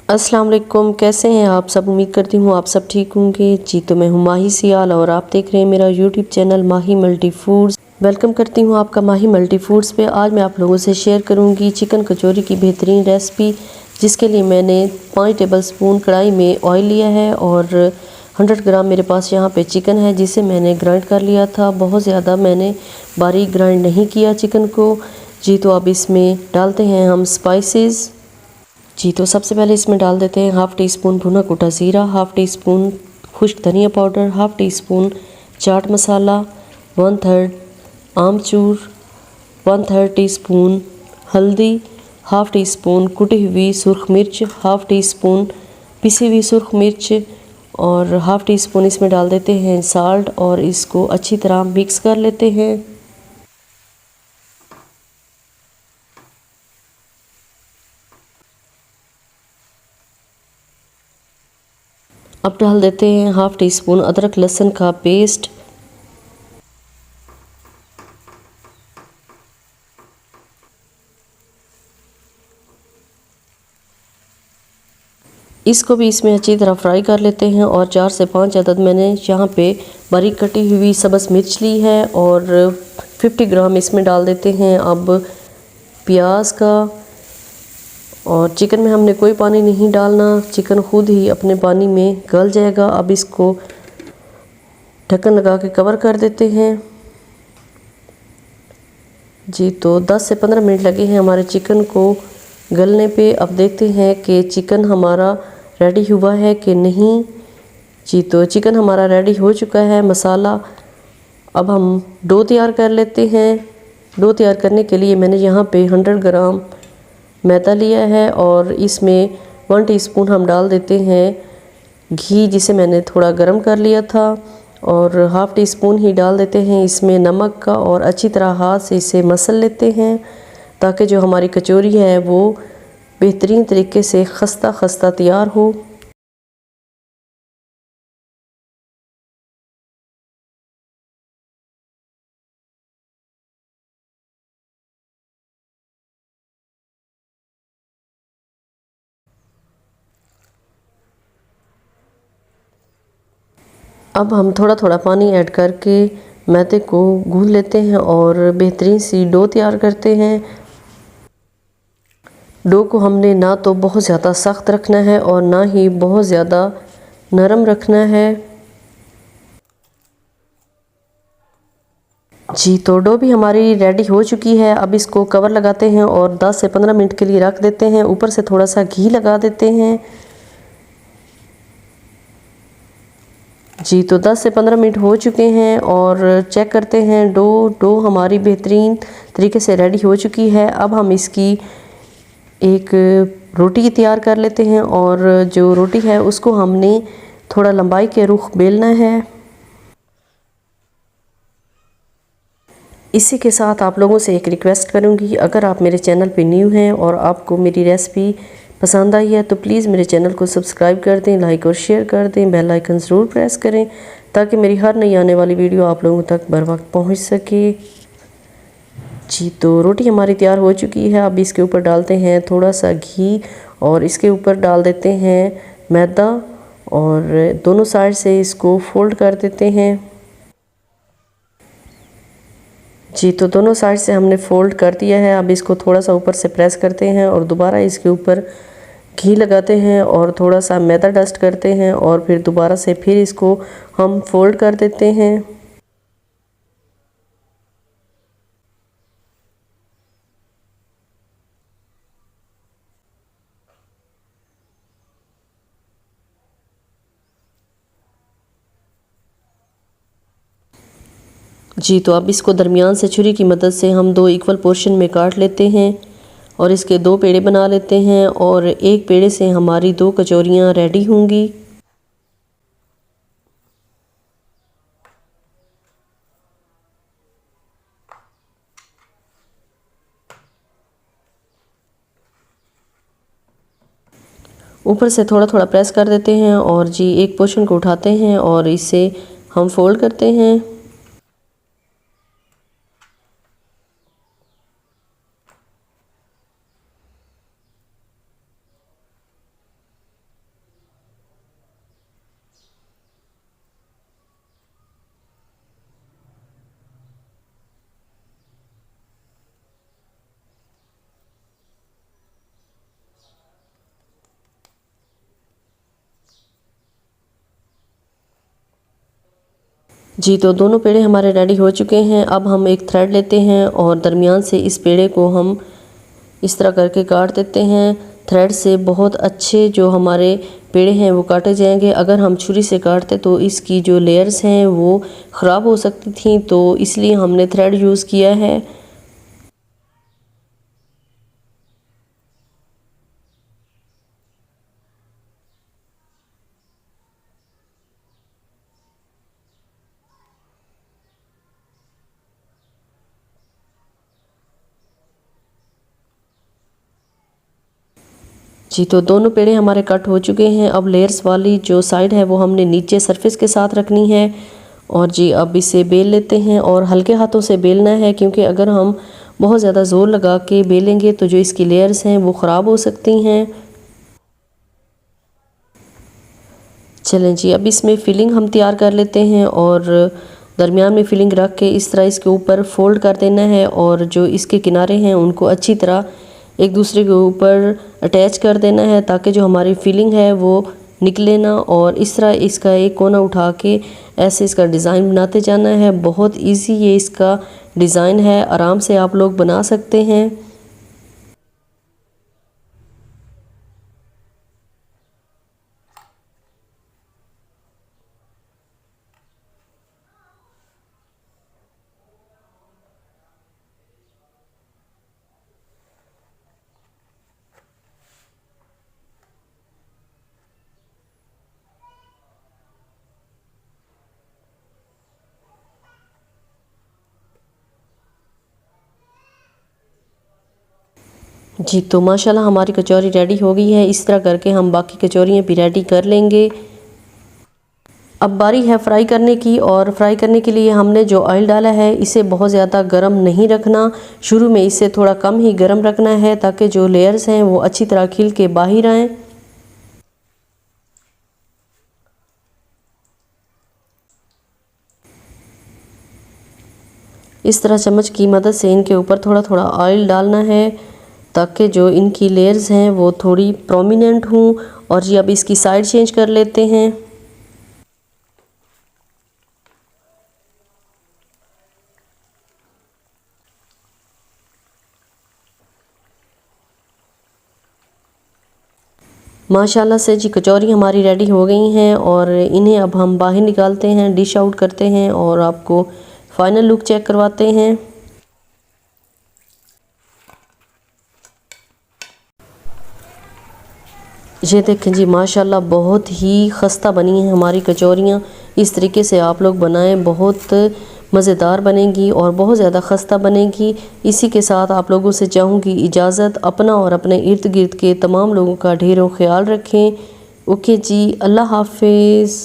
अस्सलाम वालेकुम, कैसे हैं आप सब। उम्मीद करती हूँ आप सब ठीक होंगे। जी तो मैं हूँ माही सियाल और आप देख रहे हैं मेरा यूट्यूब चैनल माही मल्टी फूड्स। वेलकम करती हूँ आपका माही मल्टी फूड्स पे। आज मैं आप लोगों से शेयर करूँगी चिकन कचौरी की बेहतरीन रेसिपी, जिसके लिए मैंने 5 टेबल स्पून कढ़ाई में ऑयल लिया है और 100 ग्राम मेरे पास यहाँ पे चिकन है, जिसे मैंने ग्राइंड कर लिया था। बहुत ज़्यादा मैंने बारीक ग्राइंड नहीं किया चिकन को। जी तो अब इसमें डालते हैं हम स्पाइसेस। जी तो सबसे पहले इसमें डाल देते हैं हाफ़ टी स्पून भुना कुटा ज़ीरा, हाफ़ टी स्पून खुश्क धनिया powder, half tea spoon chaat masala, 1/3 आमचूर, 1/3 टी स्पून हल्दी, हाफ़ टी स्पून कुटी हुई सुरख मिर्च, हाफ़ टी स्पून पिसी हुई सुरख मिर्च और हाफ़ टी स्पून इसमें डाल देते हैं साल्ट और इसको अच्छी तरह मिक्स कर लेते हैं। अब डाल देते हैं हाफ़ टी स्पून अदरक लहसुन का पेस्ट। इसको भी इसमें अच्छी तरह फ्राई कर लेते हैं और 4 से 5 अदद मैंने यहाँ पे बारीक कटी हुई सब्ज़ मिर्च ली है और 50 ग्राम इसमें डाल देते हैं अब प्याज का। और चिकन में हमने कोई पानी नहीं डालना, चिकन खुद ही अपने पानी में गल जाएगा। अब इसको ढक्कन लगा के कवर कर देते हैं। जी तो 10 से 15 मिनट लगे हैं हमारे चिकन को गलने पे। अब देखते हैं कि चिकन हमारा रेडी हुआ है कि नहीं। जी तो चिकन हमारा रेडी हो चुका है। मसाला अब हम डो तैयार कर लेते हैं। डो तैयार करने के लिए मैंने यहाँ पे 100 ग्राम मैदा लिया है और इसमें 1 टीस्पून हम डाल देते हैं घी, जिसे मैंने थोड़ा गर्म कर लिया था, और हाफ़ टी स्पून ही डाल देते हैं इसमें नमक का और अच्छी तरह हाथ से इसे मसल लेते हैं ताकि जो हमारी कचौरी है वो बेहतरीन तरीके से खस्ता खस्ता तैयार हो। अब हम थोड़ा थोड़ा पानी ऐड करके मैदे को गूंथ लेते हैं और बेहतरीन सी डो तैयार करते हैं। डो को हमने ना तो बहुत ज़्यादा सख्त रखना है और ना ही बहुत ज़्यादा नरम रखना है। जी तो डो भी हमारी रेडी हो चुकी है। अब इसको कवर लगाते हैं और 10 से 15 मिनट के लिए रख देते हैं। ऊपर से थोड़ा सा घी लगा देते हैं। जी तो 10 से 15 मिनट हो चुके हैं और चेक करते हैं डो हमारी बेहतरीन तरीके से रेडी हो चुकी है। अब हम इसकी एक रोटी तैयार कर लेते हैं और जो रोटी है उसको हमने थोड़ा लंबाई के रुख बेलना है। इसी के साथ आप लोगों से एक रिक्वेस्ट करूंगी, अगर आप मेरे चैनल पे न्यू हैं और आपको मेरी रेसिपी पसंद आई है तो प्लीज़ मेरे चैनल को सब्सक्राइब कर दें, लाइक और शेयर कर दें, बेल आइकन ज़रूर प्रेस करें ताकि मेरी हर नई आने वाली वीडियो आप लोगों तक बर वक्त पहुँच सके। जी तो रोटी हमारी तैयार हो चुकी है। अब इसके ऊपर डालते हैं थोड़ा सा घी और इसके ऊपर डाल देते हैं मैदा और दोनों साइड से इसको फोल्ड कर देते हैं। जी तो दोनों साइड से हमने फोल्ड कर दिया है। अब इसको थोड़ा सा ऊपर से प्रेस करते हैं और दोबारा इसके ऊपर घी लगाते हैं और थोड़ा सा मैदा डस्ट करते हैं और फिर दोबारा से फिर इसको हम फोल्ड कर देते हैं। जी तो अब इसको दरमियान से छुरी की मदद से हम 2 इक्वल पोर्शन में काट लेते हैं और इसके 2 पेड़े बना लेते हैं और एक पेड़े से हमारी 2 कचौरियाँ रेडी होंगी। ऊपर से थोड़ा थोड़ा प्रेस कर देते हैं और जी एक पोर्शन को उठाते हैं और इसे हम फोल्ड करते हैं। जी तो दोनों पेड़े हमारे रेडी हो चुके हैं। अब हम एक थ्रेड लेते हैं और दरमियान से इस पेड़े को हम इस तरह करके काट देते हैं। थ्रेड से बहुत अच्छे जो हमारे पेड़े हैं वो काटे जाएंगे। अगर हम छुरी से काटते तो इसकी जो लेयर्स हैं वो ख़राब हो सकती थी, तो इसलिए हमने थ्रेड यूज़ किया है। जी तो दोनों पेड़े हमारे कट हो चुके हैं। अब लेयर्स वाली जो साइड है वो हमने नीचे सरफेस के साथ रखनी है। और जी अब इसे बेल लेते हैं और हल्के हाथों से बेलना है, क्योंकि अगर हम बहुत ज़्यादा ज़ोर लगा के बेलेंगे तो जो इसकी लेयर्स हैं वो ख़राब हो सकती हैं। चलें जी, अब इसमें फिलिंग हम तैयार कर लेते हैं और दरमियान में फिलिंग रख के इस तरह इसके ऊपर फोल्ड कर देना है और जो इसके किनारे हैं उनको अच्छी तरह एक दूसरे के ऊपर अटैच कर देना है, ताकि जो हमारी फिलिंग है वो निकले ना। और इस तरह इसका एक कोना उठा के ऐसे इसका डिज़ाइन बनाते जाना है। बहुत इजी ये इसका डिज़ाइन है, आराम से आप लोग बना सकते हैं। जी तो माशाल्लाह हमारी कचौरी रेडी हो गई है। इस तरह करके हम बाकी कचौरियाँ भी रेडी कर लेंगे। अब बारी है फ्राई करने की, और फ्राई करने के लिए हमने जो ऑयल डाला है इसे बहुत ज़्यादा गर्म नहीं रखना। शुरू में इसे थोड़ा कम ही गर्म रखना है, ताकि जो लेयर्स हैं वो अच्छी तरह खिल के बाहर आएँ। इस तरह चम्मच की मदद से इनके ऊपर थोड़ा थोड़ा ऑयल डालना है, ताकि जो इनकी लेयर्स हैं वो थोड़ी प्रोमिनेंट हों। और ये अब इसकी साइड चेंज कर लेते हैं। माशाल्लाह से जी कचौरी हमारी रेडी हो गई हैं और इन्हें अब हम बाहर निकालते हैं, डिश आउट करते हैं और आपको फाइनल लुक चेक करवाते हैं। ये देखें जी माशाल्लाह बहुत ही खस्ता बनी हैं हमारी कचौरियाँ। इस तरीके से आप लोग बनाएं, बहुत मज़ेदार बनेगी और बहुत ज़्यादा खस्ता बनेगी। इसी के साथ आप लोगों से चाहूँगी इजाज़त। अपना और अपने इर्द गिर्द के तमाम लोगों का ढेरों ख्याल रखें। ओके जी, अल्लाह हाफिज़।